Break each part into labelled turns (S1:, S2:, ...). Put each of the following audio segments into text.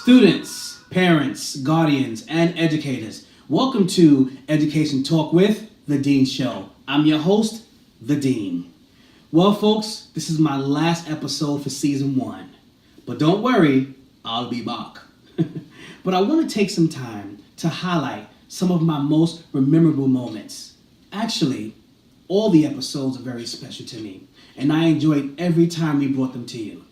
S1: Students, parents, guardians, and educators, welcome to Education Talk with The Dean Show. I'm your host, The Dean. Well, folks, this is my last episode for season 1. But don't worry, I'll be back. But I want to take some time to highlight some of my most memorable moments. Actually, all the episodes are very special to me, and I enjoyed every time we brought them to you.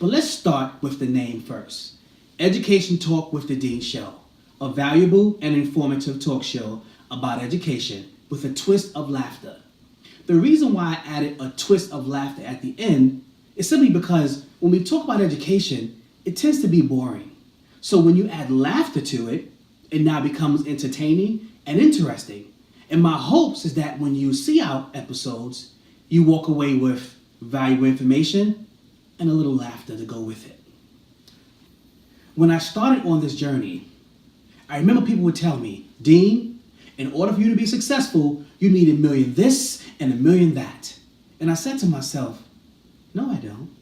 S1: But let's start with the name first. Education Talk with the Dean Show, a valuable and informative talk show about education with a twist of laughter. The reason why I added a twist of laughter at the end is simply because when we talk about education, it tends to be boring. So when you add laughter to it, it now becomes entertaining and interesting. And my hopes is that when you see our episodes, you walk away with valuable information and a little laughter to go with it. When I started on this journey, I remember people would tell me, Dean, in order for you to be successful, you need 1 million this and 1 million that. And I said to myself, no, I don't.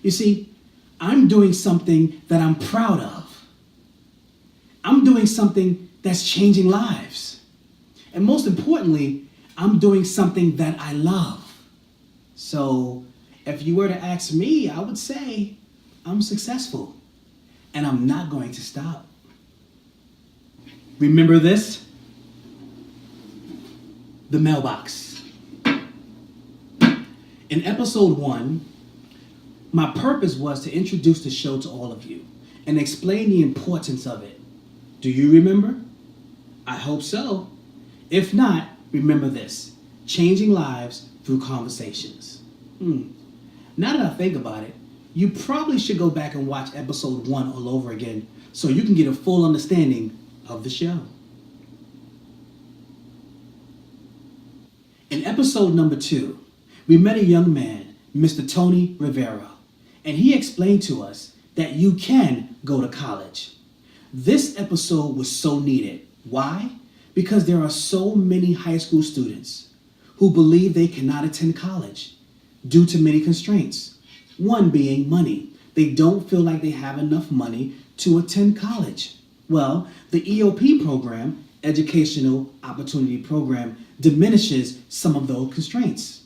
S1: You see, I'm doing something that I'm proud of. I'm doing something that's changing lives. And most importantly, I'm doing something that I love. So if you were to ask me, I would say I'm successful. And I'm not going to stop. Remember this? The mailbox. In episode 1, my purpose was to introduce the show to all of you and explain the importance of it. Do you remember? I hope so. If not, remember this: changing lives through conversations. Now that I think about it, you probably should go back and watch episode 1 all over again so you can get a full understanding of the show. In episode number 2, we met a young man, Mr. Tony Rivera, and he explained to us that you can go to college. This episode was so needed. Why? Because there are so many high school students who believe they cannot attend college due to many constraints. One being money. They don't feel like they have enough money to attend college. Well, the EOP program, Educational Opportunity Program, diminishes some of those constraints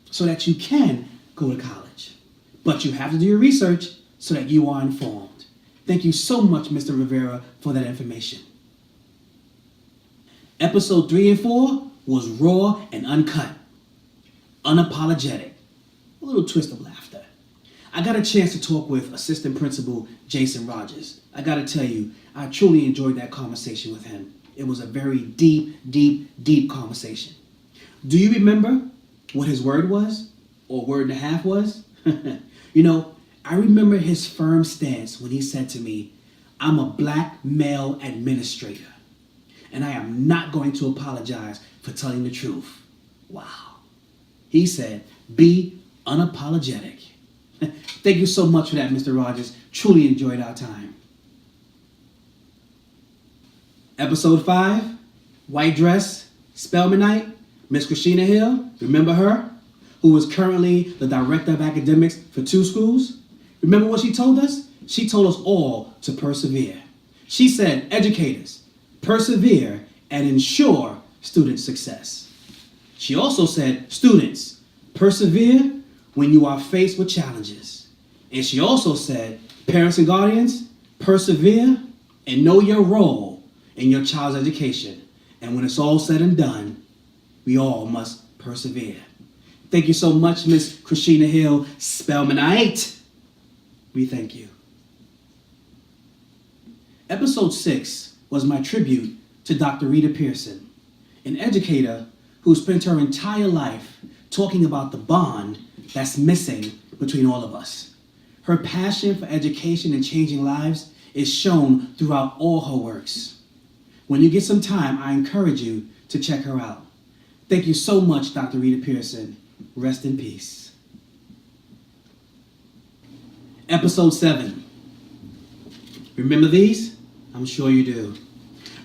S1: so that you can go to college. But you have to do your research so that you are informed. Thank you so much, Mr. Rivera, for that information. Episode 3 and 4 was raw and uncut. Unapologetic. A little twist of laughter. I got a chance to talk with Assistant Principal Jason Rogers. I got to tell you, I truly enjoyed that conversation with him. It was a very deep conversation. Do you remember what his word was? Or word and a half was? You know, I remember his firm stance when he said to me, I'm a black male administrator, and I am not going to apologize for telling the truth. Wow. He said, be unapologetic. Thank you so much for that, Mr. Rogers. Truly enjoyed our time. Episode 5, white dress, Spelman night, Miss Christina Hill, remember her? Who is currently the director of academics for 2 schools? Remember what she told us? She told us all to persevere. She said, educators, persevere and ensure student success. She also said, students, persevere when you are faced with challenges. And she also said, parents and guardians, persevere and know your role in your child's education. And when it's all said and done, we all must persevere. Thank you so much, Miss Christina Hill, Spelmanite. We thank you. Episode 6 was my tribute to Dr. Rita Pearson, an educator who spent her entire life talking about the bond that's missing between all of us. Her passion for education and changing lives is shown throughout all her works. When you get some time, I encourage you to check her out. Thank you so much, Dr. Rita Pearson. Rest in peace. Episode 7. Remember these? I'm sure you do.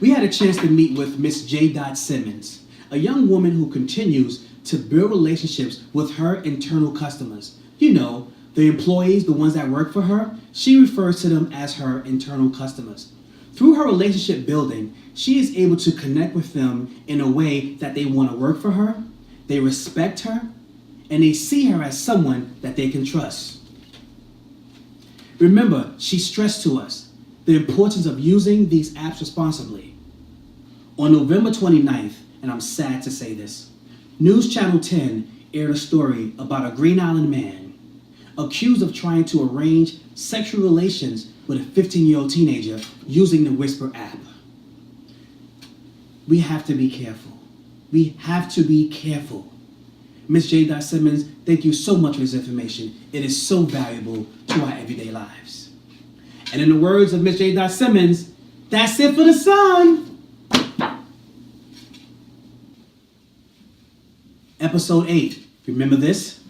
S1: We had a chance to meet with Miss J. Simmons, a young woman who continues to build relationships with her internal customers. You know, The employees, the ones that work for her, she refers to them as her internal customers. Through her relationship building, she is able to connect with them in a way that they want to work for her, they respect her, and they see her as someone that they can trust. Remember, she stressed to us the importance of using these apps responsibly. On November 29th, and I'm sad to say this, News Channel 10 aired a story about a Green Island man accused of trying to arrange sexual relations with a 15-year-old teenager using the Whisper app. We have to be careful. We have to be careful. Ms. J. Simmons, thank you so much for this information. It is so valuable to our everyday lives. And in the words of Ms. J. Simmons, that's it for the sun. Episode 8. Remember this?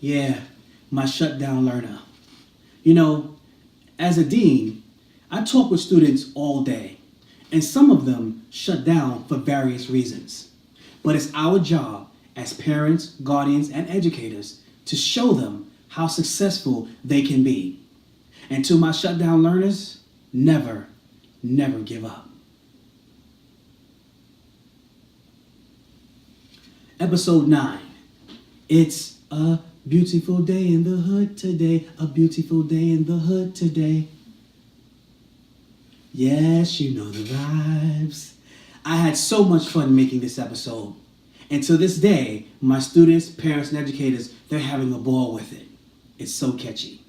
S1: Yeah, my shutdown learner. You know, as a dean, I talk with students all day, and some of them shut down for various reasons. But it's our job as parents, guardians, and educators to show them how successful they can be. And to my shutdown learners, never, never give up. Episode 9. It's a beautiful day in the hood today. A beautiful day in the hood today. Yes, you know the vibes. I had so much fun making this episode. And to this day, my students, parents, and educators, they're having a ball with it. It's so catchy.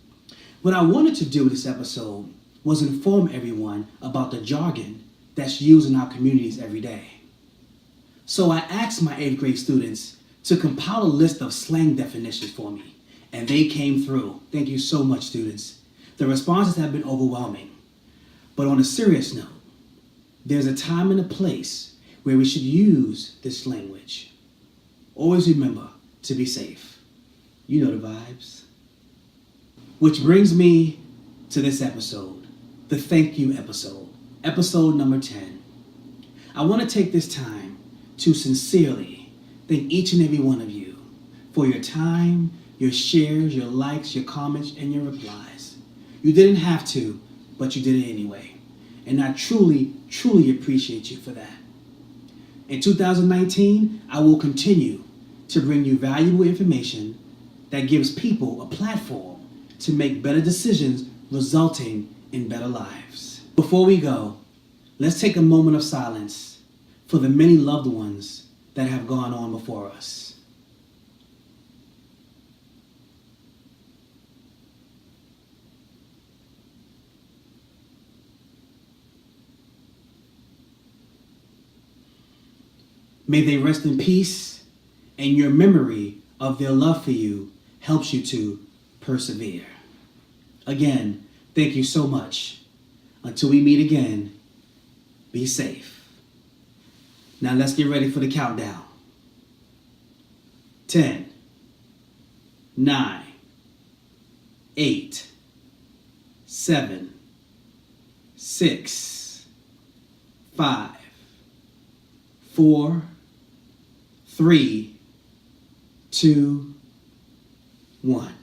S1: What I wanted to do with this episode was inform everyone about the jargon that's used in our communities every day. So I asked my 8th grade students to compile a list of slang definitions for me, and they came through. Thank you so much, students. The responses have been overwhelming. But on a serious note, there's a time and a place where we should use this language. Always remember to be safe. You know the vibes. Which brings me to this episode, the thank you episode, episode number 10. I want to take this time to sincerely thank each and every one of you for your time, your shares, your likes, your comments, and your replies. You didn't have to, but you did it anyway. And I truly, truly appreciate you for that. In 2019, I will continue to bring you valuable information that gives people a platform to make better decisions resulting in better lives. Before we go, let's take a moment of silence for the many loved ones that have gone on before us. May they rest in peace, and your memory of their love for you helps you to persevere. Again, thank you so much. Until we meet again, be safe. Now let's get ready for the countdown. 10, 9, 8, 7, 6, 5, 4, 3, 2, 1.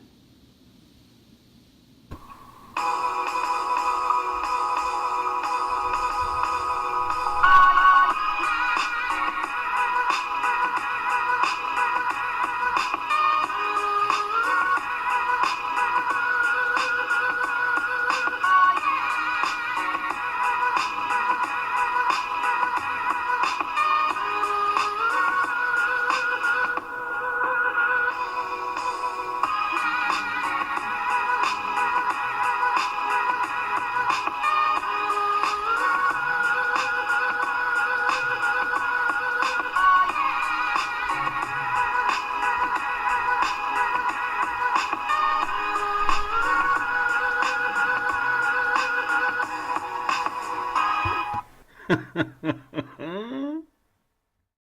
S1: Ha ha ha.